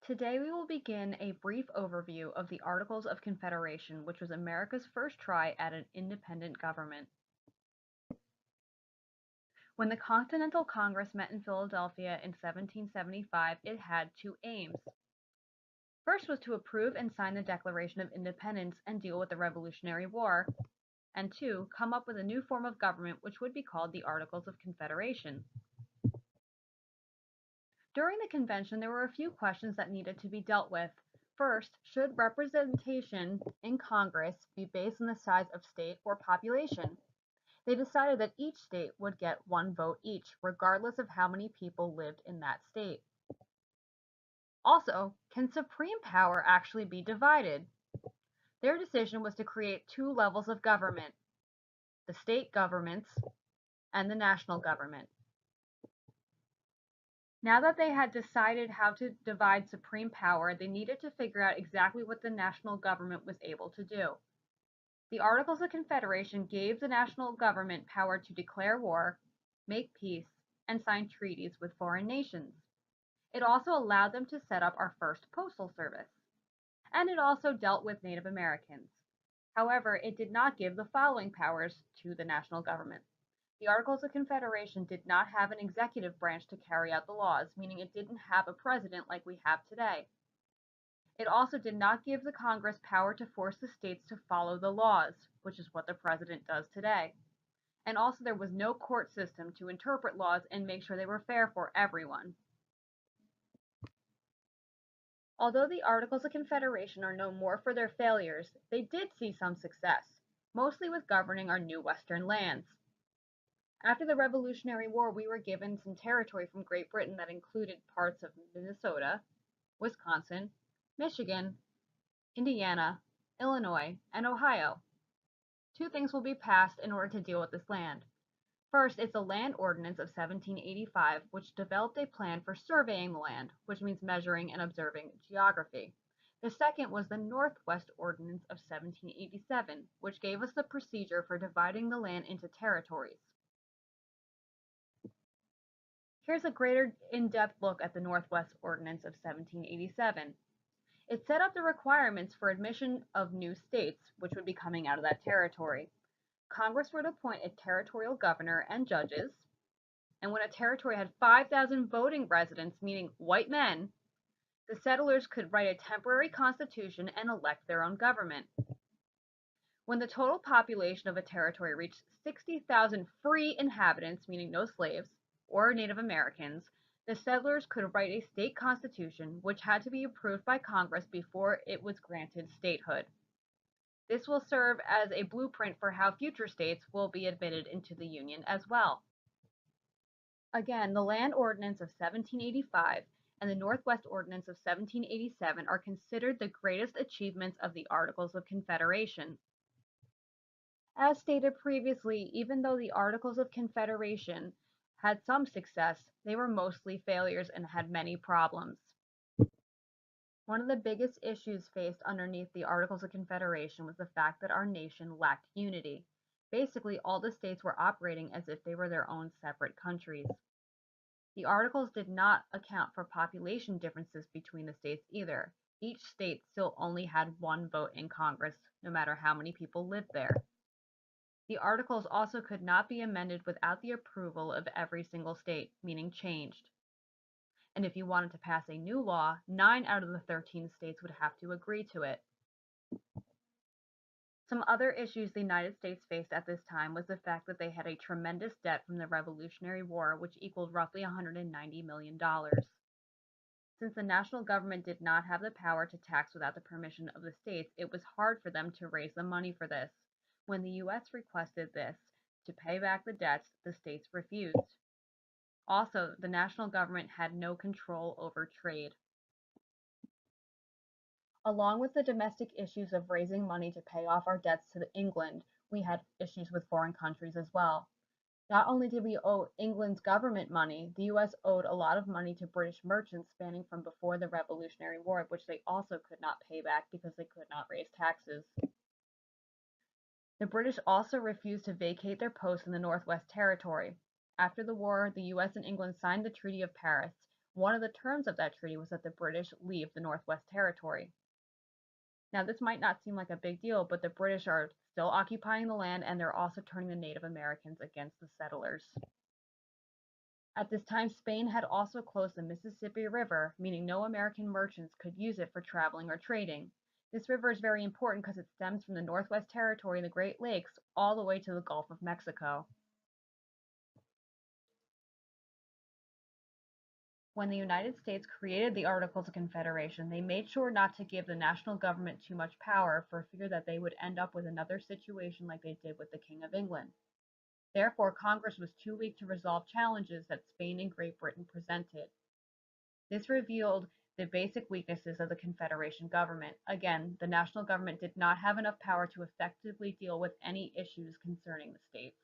Today we will begin a brief overview of the Articles of Confederation, which was America's first try at an independent government. When the Continental Congress met in Philadelphia in 1775, it had two aims. First was to approve and sign the Declaration of Independence and deal with the Revolutionary War, and two, come up with a new form of government which would be called the Articles of Confederation. During the convention, there were a few questions that needed to be dealt with. First, should representation in Congress be based on the size of state or population? They decided that each state would get one vote each, regardless of how many people lived in that state. Also, can supreme power actually be divided? Their decision was to create two levels of government, the state governments and the national government. Now that they had decided how to divide supreme power, they needed to figure out exactly what the national government was able to do. The Articles of Confederation gave the national government power to declare war, make peace, and sign treaties with foreign nations. It also allowed them to set up our first postal service. And it also dealt with Native Americans. However, it did not give the following powers to the national government. The Articles of Confederation did not have an executive branch to carry out the laws, meaning it didn't have a president like we have today. It also did not give the Congress power to force the states to follow the laws, which is what the president does today. And also there was no court system to interpret laws and make sure they were fair for everyone. Although the Articles of Confederation are known more for their failures, they did see some success, mostly with governing our new western lands. After the Revolutionary War, we were given some territory from Great Britain that included parts of Minnesota, Wisconsin, Michigan, Indiana, Illinois, and Ohio. Two things will be passed in order to deal with this land. First is the Land Ordinance of 1785, which developed a plan for surveying the land, which means measuring and observing geography. The second was the Northwest Ordinance of 1787, which gave us the procedure for dividing the land into territories. Here's a greater in-depth look at the Northwest Ordinance of 1787. It set up the requirements for admission of new states, which would be coming out of that territory. Congress would appoint a territorial governor and judges, and when a territory had 5,000 voting residents, meaning white men, the settlers could write a temporary constitution and elect their own government. When the total population of a territory reached 60,000 free inhabitants, meaning no slaves, or Native Americans, the settlers could write a state constitution, which had to be approved by Congress before it was granted statehood. This will serve as a blueprint for how future states will be admitted into the Union as well. Again, the Land Ordinance of 1785 and the Northwest Ordinance of 1787 are considered the greatest achievements of the Articles of Confederation. As stated previously, even though the Articles of Confederation had some success, they were mostly failures and had many problems. One of the biggest issues faced underneath the Articles of Confederation was the fact that our nation lacked unity. Basically, all the states were operating as if they were their own separate countries. The Articles did not account for population differences between the states either. Each state still only had one vote in Congress, no matter how many people lived there. The Articles also could not be amended without the approval of every single state, meaning changed. And if you wanted to pass a new law, 9 out of the 13 states would have to agree to it. Some other issues the United States faced at this time was the fact that they had a tremendous debt from the Revolutionary War, which equaled roughly $190 million. Since the national government did not have the power to tax without the permission of the states, it was hard for them to raise the money for this. When the U.S. requested this to pay back the debts, the states refused. Also, the national government had no control over trade. Along with the domestic issues of raising money to pay off our debts to England, we had issues with foreign countries as well. Not only did we owe England's government money, the U.S. owed a lot of money to British merchants spanning from before the Revolutionary War, which they also could not pay back because they could not raise taxes. The British also refused to vacate their posts in the Northwest Territory. After the war, the US and England signed the Treaty of Paris, One of the terms of that treaty was that the British leave the Northwest Territory. Now, this might not seem like a big deal, but the British are still occupying the land and they're also turning the Native Americans against the settlers. At this time, Spain had also closed the Mississippi River, meaning no American merchants could use it for traveling or trading. This river is very important because it stems from the Northwest Territory and the Great Lakes all the way to the Gulf of Mexico. When the United States created the Articles of Confederation, they made sure not to give the national government too much power for fear that they would end up with another situation like they did with the King of England. Therefore, Congress was too weak to resolve challenges that Spain and Great Britain presented. This revealed the basic weaknesses of the Confederation government. Again, the national government did not have enough power to effectively deal with any issues concerning the states.